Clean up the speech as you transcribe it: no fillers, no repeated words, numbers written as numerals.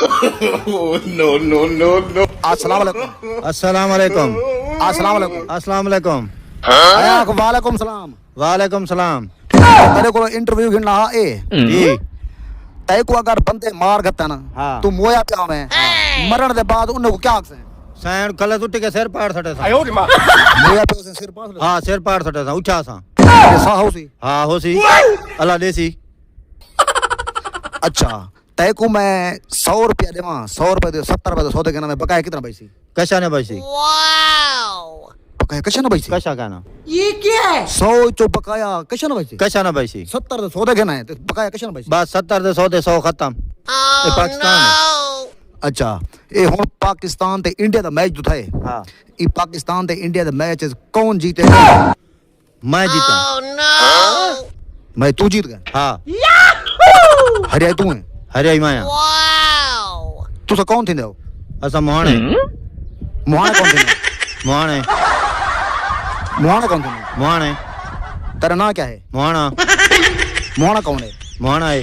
No, no, no, no. अस्सलाम वालेकुम। अस्सलाम वालेकुम। अस्सलाम वालेकुम। अस्सलाम वालेकुम। वालेकुम सलाम। वालेकुम सलाम। तेरे को इंटरव्यू गिनना ए जी तय को अगर बंदे मार गता ना हाँ। तू मोया पिया में मरण दे बाद उन्हें को क्या आखसे सैन कल उठ के सिर पाड़ सटे सा मोया पिया से सिर पास हाँ सिर पाड़ सटे सा उठा सा सा होसी। हाँ होसी अल्लाह देसी। अच्छा तय को मैं 100 रुपया देवा 100 रुपया दे 70 रुपया सौदे के नाम में बकाया कितना पैसी कशा ने बैसी बकाया कशा ना पैसी कशा कहना 100 चो बकाया कशा ना पैसी कशा ना बैसी 70 सौदे के ना है तो बकाया कशा ना पैसी बस 70 दे 100 दे 100 खत्म ये पाकिस्तान है। अच्छा ये हुन पाकिस्तान ते इंडिया दा मैच जो था हाँ ई पाकिस्तान ते इंडिया दा मैच कौन जीते मैं जीता मैं तू जीत गया हाँ हरियाई तू है हरियाई माया तू सा कौन थींदे हो असा मोहने मोहाने कौन थींदे मोहने मोहाने कौन थींदे मोहने तेरा नाम क्या है मोहना मोहाना कौन है मोहना है